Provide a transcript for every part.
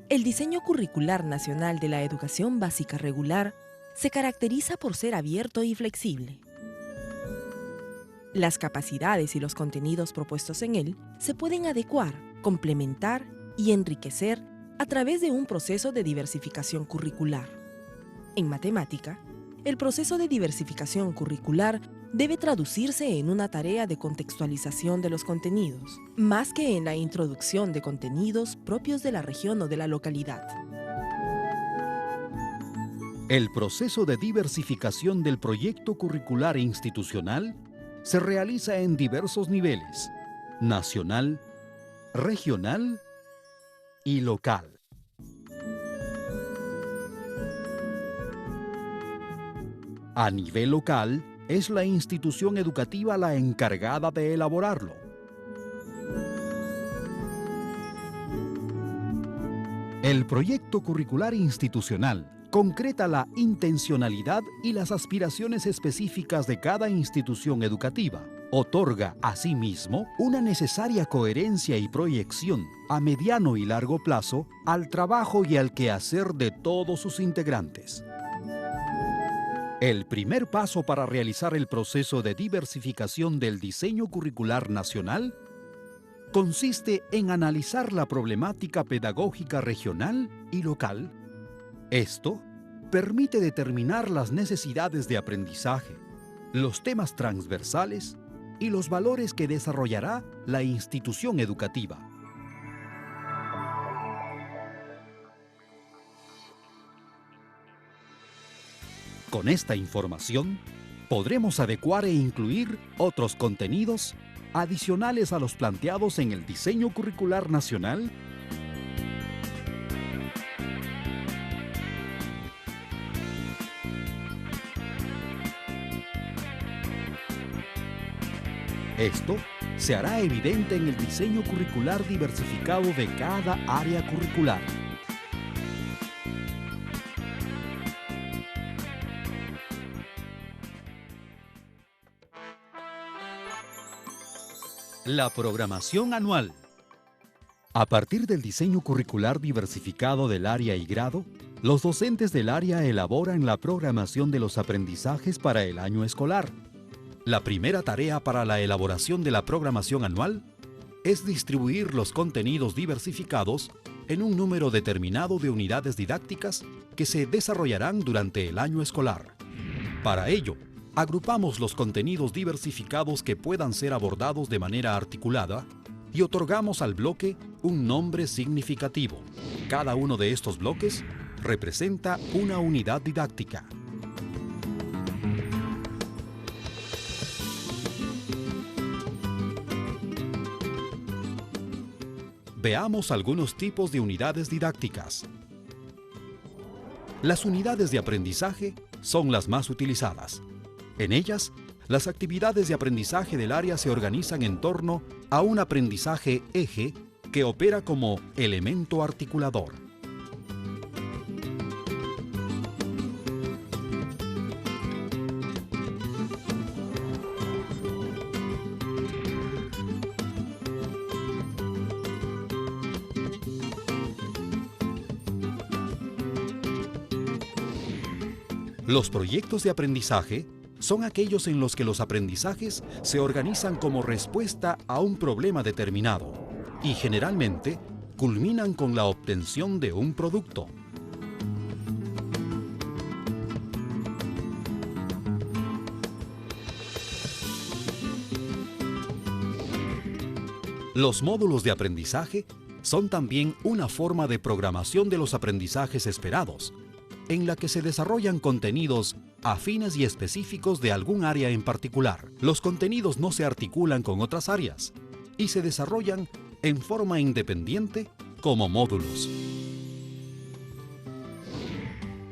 El diseño curricular nacional de la educación básica regular se caracteriza por ser abierto y flexible. Las capacidades y los contenidos propuestos en él se pueden adecuar, complementar y enriquecer a través de un proceso de diversificación curricular. En matemática, el proceso de diversificación curricular debe traducirse en una tarea de contextualización de los contenidos, más que en la introducción de contenidos propios de la región o de la localidad. El proceso de diversificación del proyecto curricular institucional se realiza en diversos niveles: nacional, regional y local. A nivel local, es la institución educativa la encargada de elaborarlo. El proyecto curricular institucional concreta la intencionalidad y las aspiraciones específicas de cada institución educativa. Otorga, asimismo, una necesaria coherencia y proyección a mediano y largo plazo al trabajo y al quehacer de todos sus integrantes. El primer paso para realizar el proceso de diversificación del diseño curricular nacional consiste en analizar la problemática pedagógica regional y local. Esto permite determinar las necesidades de aprendizaje, los temas transversales y los valores que desarrollará la institución educativa. Con esta información, podremos adecuar e incluir otros contenidos adicionales a los planteados en el diseño curricular nacional. Esto se hará evidente en el diseño curricular diversificado de cada área curricular. La programación anual. A partir del diseño curricular diversificado del área y grado, los docentes del área elaboran la programación de los aprendizajes para el año escolar. La primera tarea para la elaboración de la programación anual es distribuir los contenidos diversificados en un número determinado de unidades didácticas que se desarrollarán durante el año escolar. Para ello, agrupamos los contenidos diversificados que puedan ser abordados de manera articulada y otorgamos al bloque un nombre significativo. Cada uno de estos bloques representa una unidad didáctica. Veamos algunos tipos de unidades didácticas. Las unidades de aprendizaje son las más utilizadas. En ellas, las actividades de aprendizaje del área se organizan en torno a un aprendizaje eje que opera como elemento articulador. Los proyectos de aprendizaje son aquellos en los que los aprendizajes se organizan como respuesta a un problema determinado y generalmente culminan con la obtención de un producto. Los módulos de aprendizaje son también una forma de programación de los aprendizajes esperados, en la que se desarrollan contenidos afines y específicos de algún área en particular. Los contenidos no se articulan con otras áreas y se desarrollan en forma independiente como módulos.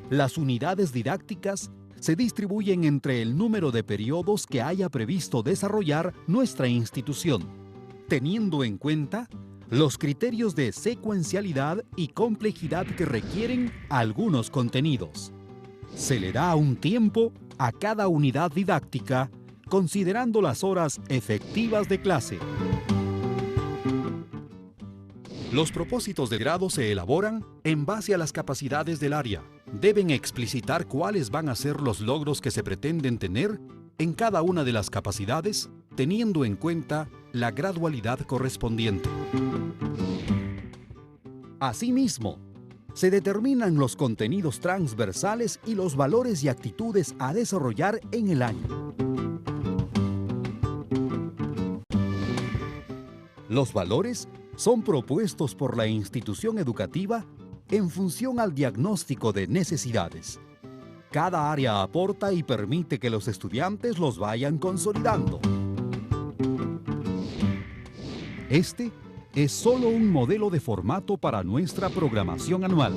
Las unidades didácticas se distribuyen entre el número de periodos que haya previsto desarrollar nuestra institución, teniendo en cuenta los criterios de secuencialidad y complejidad que requieren algunos contenidos. Se le da un tiempo a cada unidad didáctica, considerando las horas efectivas de clase. Los propósitos de grado se elaboran en base a las capacidades del área. Deben explicitar cuáles van a ser los logros que se pretenden tener en cada una de las capacidades, teniendo en cuenta la gradualidad correspondiente. Asimismo, se determinan los contenidos transversales y los valores y actitudes a desarrollar en el año. Los valores son propuestos por la institución educativa en función al diagnóstico de necesidades. Cada área aporta y permite que los estudiantes los vayan consolidando. Este es solo un modelo de formato para nuestra programación anual.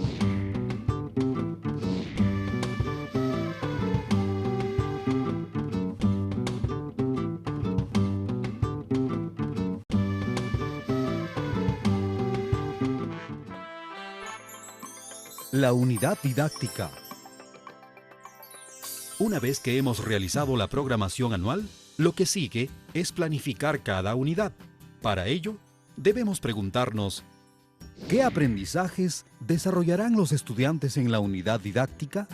La unidad didáctica. Una vez que hemos realizado la programación anual, lo que sigue es planificar cada unidad. Para ello, debemos preguntarnos, ¿qué aprendizajes desarrollarán los estudiantes en la unidad didáctica?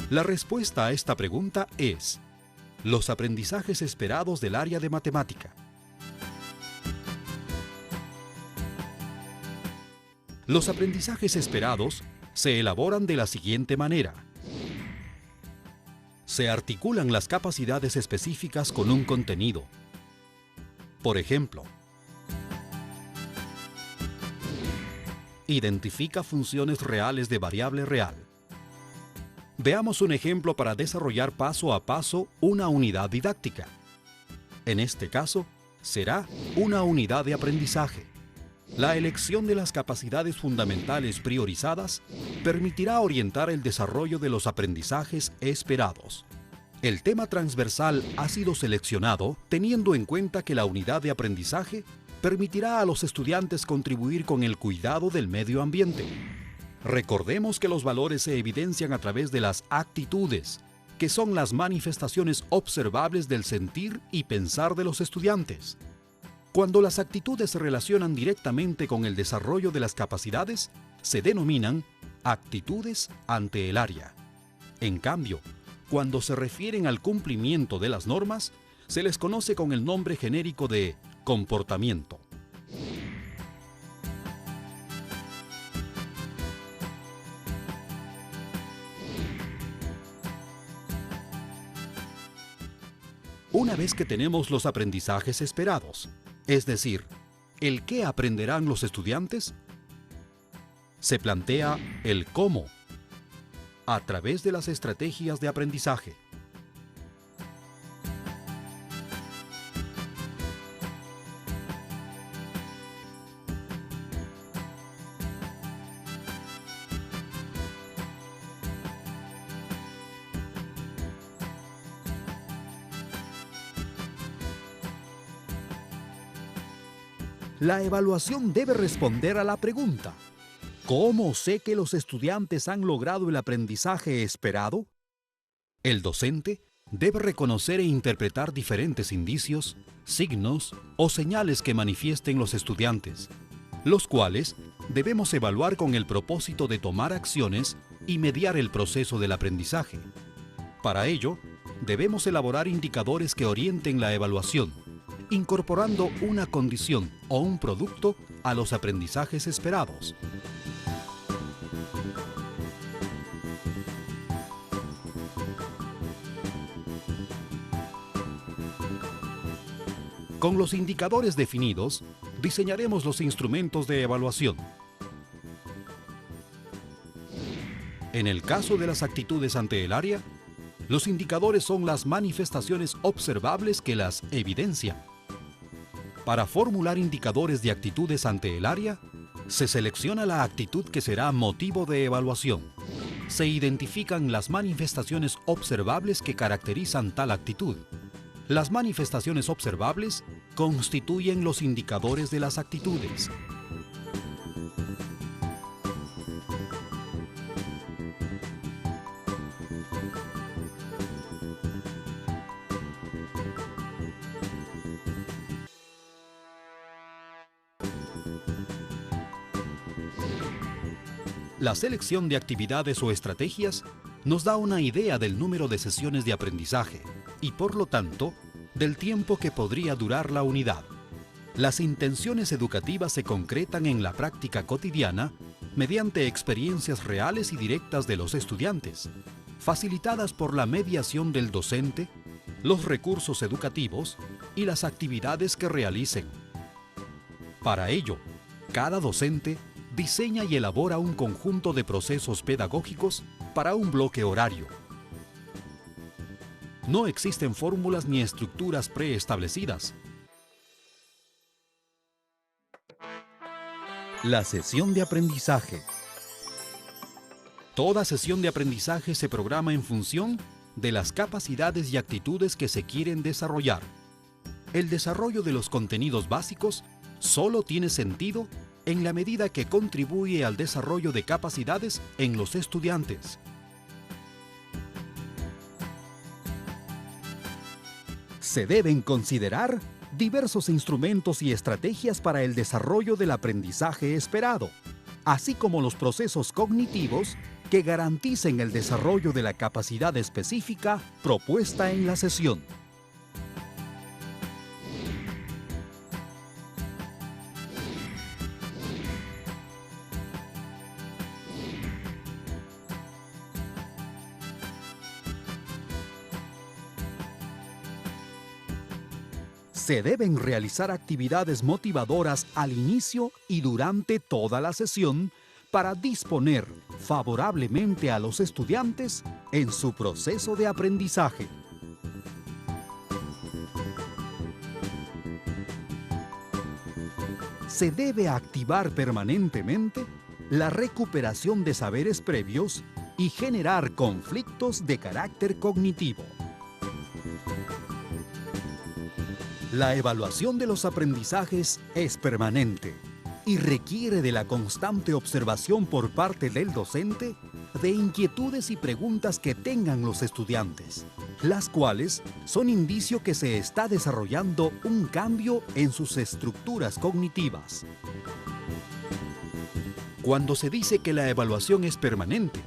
La respuesta a esta pregunta es los aprendizajes esperados del área de matemática. Los aprendizajes esperados se elaboran de la siguiente manera. Se articulan las capacidades específicas con un contenido. Por ejemplo, identifica funciones reales de variable real. Veamos un ejemplo para desarrollar paso a paso una unidad didáctica. En este caso, será una unidad de aprendizaje. La elección de las capacidades fundamentales priorizadas permitirá orientar el desarrollo de los aprendizajes esperados. El tema transversal ha sido seleccionado teniendo en cuenta que la unidad de aprendizaje permitirá a los estudiantes contribuir con el cuidado del medio ambiente. Recordemos que los valores se evidencian a través de las actitudes, que son las manifestaciones observables del sentir y pensar de los estudiantes. Cuando las actitudes se relacionan directamente con el desarrollo de las capacidades, se denominan actitudes ante el área. En cambio, cuando se refieren al cumplimiento de las normas, se les conoce con el nombre genérico de comportamiento. Una vez que tenemos los aprendizajes esperados, es decir, el qué aprenderán los estudiantes, se plantea el cómo, a través de las estrategias de aprendizaje. La evaluación debe responder a la pregunta: ¿cómo sé que los estudiantes han logrado el aprendizaje esperado? El docente debe reconocer e interpretar diferentes indicios, signos o señales que manifiesten los estudiantes, los cuales debemos evaluar con el propósito de tomar acciones y mediar el proceso del aprendizaje. Para ello, debemos elaborar indicadores que orienten la evaluación, incorporando una condición o un producto a los aprendizajes esperados. Con los indicadores definidos, diseñaremos los instrumentos de evaluación. En el caso de las actitudes ante el área, los indicadores son las manifestaciones observables que las evidencian. Para formular indicadores de actitudes ante el área, se selecciona la actitud que será motivo de evaluación. Se identifican las manifestaciones observables que caracterizan tal actitud. Las manifestaciones observables constituyen los indicadores de las actitudes. La selección de actividades o estrategias nos da una idea del número de sesiones de aprendizaje y, por lo tanto, del tiempo que podría durar la unidad. Las intenciones educativas se concretan en la práctica cotidiana mediante experiencias reales y directas de los estudiantes, facilitadas por la mediación del docente, los recursos educativos y las actividades que realicen. Para ello, cada docente diseña y elabora un conjunto de procesos pedagógicos para un bloque horario. No existen fórmulas ni estructuras preestablecidas. La sesión de aprendizaje. Toda sesión de aprendizaje se programa en función de las capacidades y actitudes que se quieren desarrollar. El desarrollo de los contenidos básicos solo tiene sentido en la medida que contribuye al desarrollo de capacidades en los estudiantes. Se deben considerar diversos instrumentos y estrategias para el desarrollo del aprendizaje esperado, así como los procesos cognitivos que garanticen el desarrollo de la capacidad específica propuesta en la sesión. Se deben realizar actividades motivadoras al inicio y durante toda la sesión para disponer favorablemente a los estudiantes en su proceso de aprendizaje. Se debe activar permanentemente la recuperación de saberes previos y generar conflictos de carácter cognitivo. La evaluación de los aprendizajes es permanente y requiere de la constante observación por parte del docente de inquietudes y preguntas que tengan los estudiantes, las cuales son indicio que se está desarrollando un cambio en sus estructuras cognitivas. Cuando se dice que la evaluación es permanente,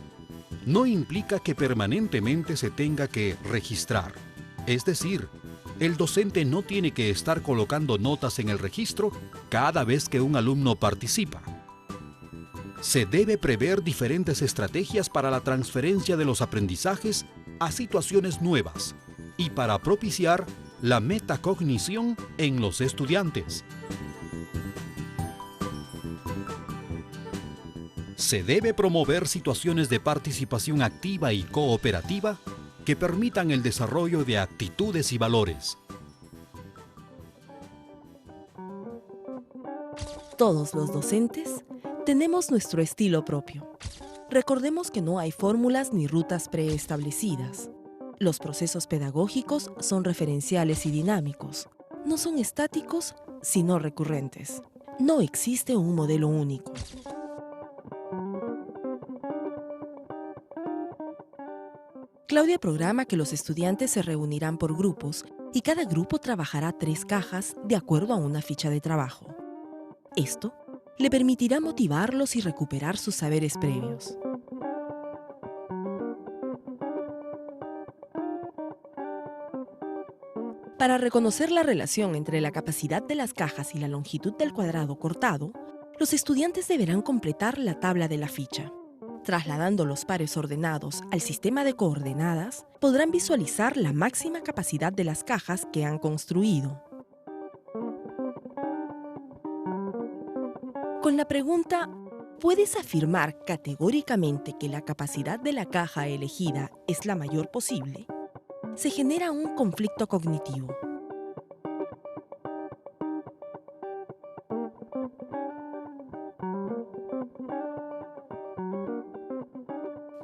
no implica que permanentemente se tenga que registrar, es decir, el docente no tiene que estar colocando notas en el registro cada vez que un alumno participa. Se debe prever diferentes estrategias para la transferencia de los aprendizajes a situaciones nuevas y para propiciar la metacognición en los estudiantes. Se debe promover situaciones de participación activa y cooperativa que permitan el desarrollo de actitudes y valores. Todos los docentes tenemos nuestro estilo propio. Recordemos que no hay fórmulas ni rutas preestablecidas. Los procesos pedagógicos son referenciales y dinámicos. No son estáticos, sino recurrentes. No existe un modelo único. Claudia programa que los estudiantes se reunirán por grupos y cada grupo trabajará 3 cajas de acuerdo a una ficha de trabajo. Esto le permitirá motivarlos y recuperar sus saberes previos. Para reconocer la relación entre la capacidad de las cajas y la longitud del cuadrado cortado, los estudiantes deberán completar la tabla de la ficha. Trasladando los pares ordenados al sistema de coordenadas, podrán visualizar la máxima capacidad de las cajas que han construido. Con la pregunta, ¿puedes afirmar categóricamente que la capacidad de la caja elegida es la mayor posible? Se genera un conflicto cognitivo.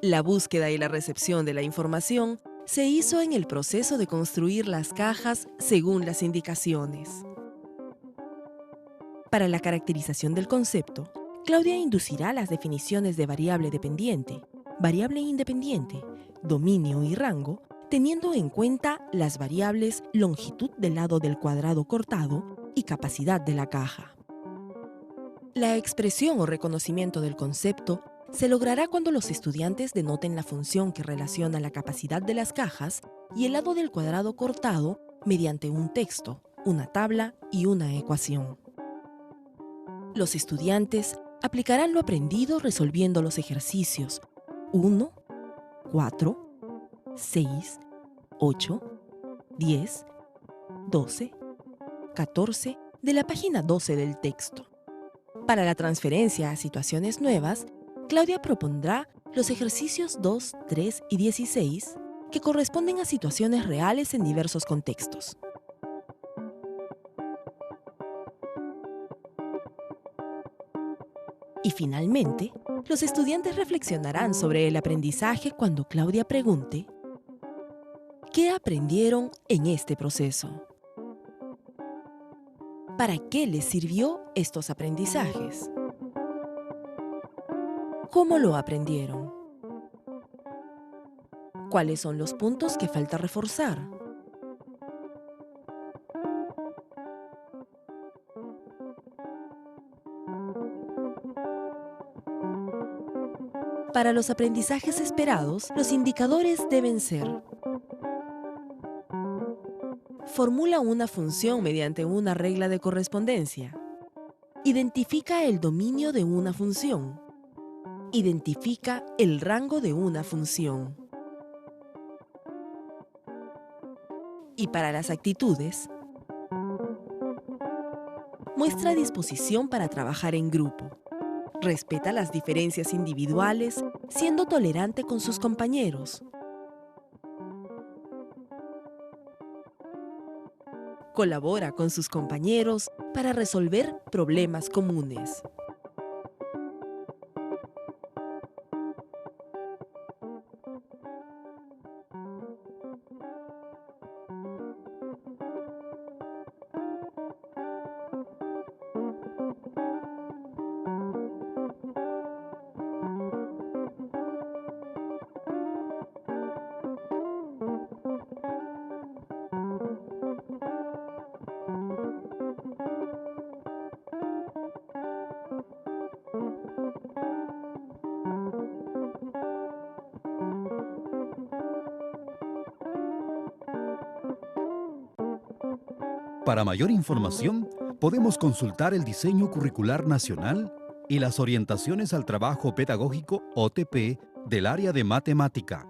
La búsqueda y la recepción de la información se hizo en el proceso de construir las cajas según las indicaciones. Para la caracterización del concepto, Claudia inducirá las definiciones de variable dependiente, variable independiente, dominio y rango, teniendo en cuenta las variables longitud del lado del cuadrado cortado y capacidad de la caja. La expresión o reconocimiento del concepto se logrará cuando los estudiantes denoten la función que relaciona la capacidad de las cajas y el lado del cuadrado cortado mediante un texto, una tabla y una ecuación. Los estudiantes aplicarán lo aprendido resolviendo los ejercicios 1, 4, 6, 8, 10, 12, 14 de la página 12 del texto. Para la transferencia a situaciones nuevas, Claudia propondrá los ejercicios 2, 3 y 16 que corresponden a situaciones reales en diversos contextos. Y finalmente, los estudiantes reflexionarán sobre el aprendizaje cuando Claudia pregunte ¿qué aprendieron en este proceso? ¿Para qué les sirvió estos aprendizajes? ¿Cómo lo aprendieron? ¿Cuáles son los puntos que falta reforzar? Para los aprendizajes esperados, los indicadores deben ser: formula una función mediante una regla de correspondencia. Identifica el dominio de una función. Identifica el rango de una función. Y para las actitudes, muestra disposición para trabajar en grupo. Respeta las diferencias individuales, siendo tolerante con sus compañeros. Colabora con sus compañeros para resolver problemas comunes. Para mayor información, podemos consultar el Diseño Curricular Nacional y las Orientaciones al Trabajo Pedagógico OTP del área de matemática.